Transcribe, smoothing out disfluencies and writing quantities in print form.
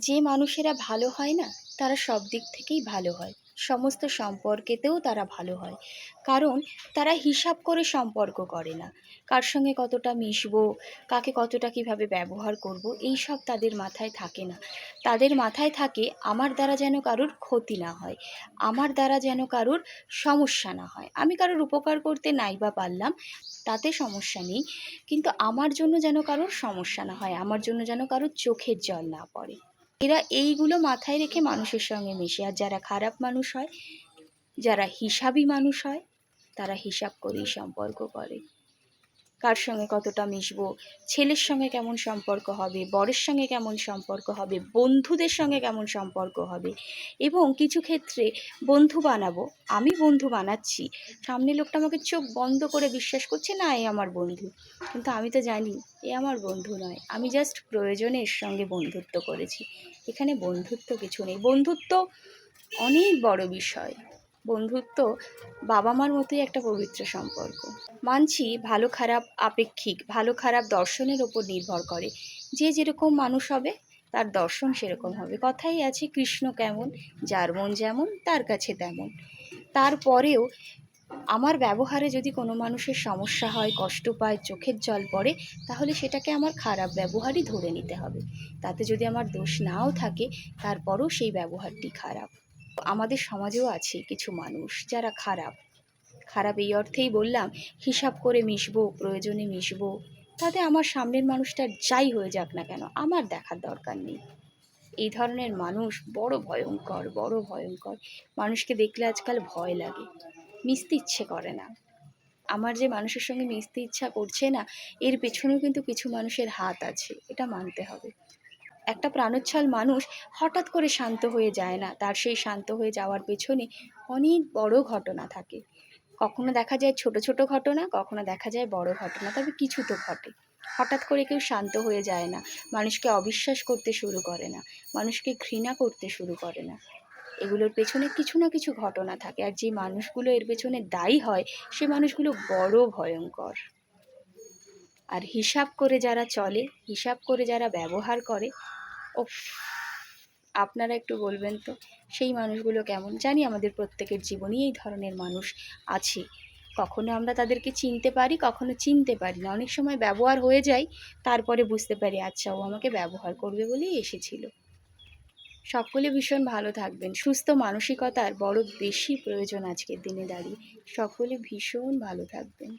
যে মানুষেরা ভালো হয় না, তারা সব দিক থেকেই ভালো হয়। সমস্ত সম্পর্কেতেও তারা ভালো হয়। কারণ তারা হিসাব করে সম্পর্ক করে না। কার সঙ্গে কতটা মিশবো, কাকে কতটা কিভাবে ব্যবহার করব, এইসব তাদের মাথায় থাকে না। তাদের মাথায় থাকে আমার দ্বারা যেন কারুর ক্ষতি না হয়, আমার দ্বারা যেন কারুর সমস্যা না হয়। আমি কারুর উপকার করতে নাই বা পারলাম, তাতে সমস্যা নেই। কিন্তু আমার জন্য যেন কারুর সমস্যা না হয়, আমার জন্য যেন কারুর চোখের জল না পড়ে। এরা এইগুলো মাথায় রেখে মানুষের সঙ্গে মেশে। আর যারা খারাপ মানুষ হয়, যারা হিসাবী মানুষ হয়, তারা হিসাব করেই সম্পর্ক করে। কার সঙ্গে কতটা মিশবো, ছেলের সঙ্গে কেমন সম্পর্ক হবে, বরের সঙ্গে কেমন সম্পর্ক হবে, বন্ধুদের সঙ্গে কেমন সম্পর্ক হবে। এবং কিছু ক্ষেত্রে বন্ধু বানাবো, আমি বন্ধু বানাচ্ছি, সামনের লোকটা আমাকে চোখ বন্ধ করে বিশ্বাস করছে না এ আমার বন্ধু, কিন্তু আমি তো জানি এ আমার বন্ধু নয়, আমি জাস্ট প্রয়োজনে এর সঙ্গে বন্ধুত্ব করেছি। এখানে বন্ধুত্ব কিছু নেই। বন্ধুত্ব অনেক বড় বিষয়। বন্ধুত্ব বাবা মার মতোই একটা পবিত্র সম্পর্ক। মানছি ভালো খারাপ আপেক্ষিক, ভালো খারাপ দর্শনের ওপর নির্ভর করে। যে যেরকম মানুষ হবে তার দর্শন সেরকম হবে। কথাই আছে কৃষ্ণ কেমন, যার মন যেমন তার কাছে তেমন। তারপরেও আমার ব্যবহারে যদি কোনো মানুষের সমস্যা হয়, কষ্ট পায়, চোখের জল পড়ে, তাহলে সেটাকে আমার খারাপ ব্যবহারই ধরে নিতে হবে। তাতে যদি আমার দোষ নাও থাকে, তারপরও সেই ব্যবহারটি খারাপ। আমাদের সমাজেও আছে কিছু মানুষ যারা খারাপ। খারাপ এই অর্থেই বললাম, হিসাব করে মিশবো, প্রয়োজনে মিশবো, তাতে আমার সামনের মানুষটার যাই হয়ে যাক না কেন আমার দেখার দরকার নেই। এই ধরনের মানুষ বড় ভয়ঙ্কর, বড় ভয়ঙ্কর। মানুষকে দেখলে আজকাল ভয় লাগে, মিশতে ইচ্ছে করে না। আমার যে মানুষের সঙ্গে মিশতে ইচ্ছা করছে না, এর পেছনেও কিন্তু কিছু মানুষের হাত আছে, এটা মানতে হবে। একটা প্রাণোচ্ছল মানুষ হঠাৎ করে শান্ত হয়ে যায় না, তার সেই শান্ত হয়ে যাওয়ার পেছনে অনেক বড় ঘটনা থাকে। কখনো দেখা যায় ছোট ছোট ঘটনা, কখনো দেখা যায় বড় ঘটনা, তবে কিছু তো ঘটে। হঠাৎ করে কেউ শান্ত হয়ে যায় না, মানুষকে অবিশ্বাস করতে শুরু করে না, মানুষকে ঘৃণা করতে শুরু করে না। এগুলোর পেছনে কিছু না কিছু ঘটনা থাকে, আর যে মানুষগুলো এর পেছনে দায়ী হয় সে মানুষগুলো বড় ভয়ঙ্কর। আর হিসাব করে যারা চলে, হিসাব করে যারা ব্যবহার করে, ওফ, আপনারা একটু বলবেন তো সেই মানুষগুলো কেমন। জানি আমাদের প্রত্যেকের জীবনেই এই ধরনের মানুষ আছে। কখনো আমরা তাদেরকে চিনতে পারি, কখনো চিনতে পারি না। অনেক সময় ব্যবহার হয়ে যায়, তারপরে বুঝতে পারি আচ্ছা ও আমাকে ব্যবহার করবে বলেই এসেছিল। সকলে ভীষণ ভালো থাকবেন। সুস্থ মানসিকতার বড় বেশি প্রয়োজন আজকের দিনে দাঁড়িয়ে। সকলে ভীষণ ভালো থাকবেন।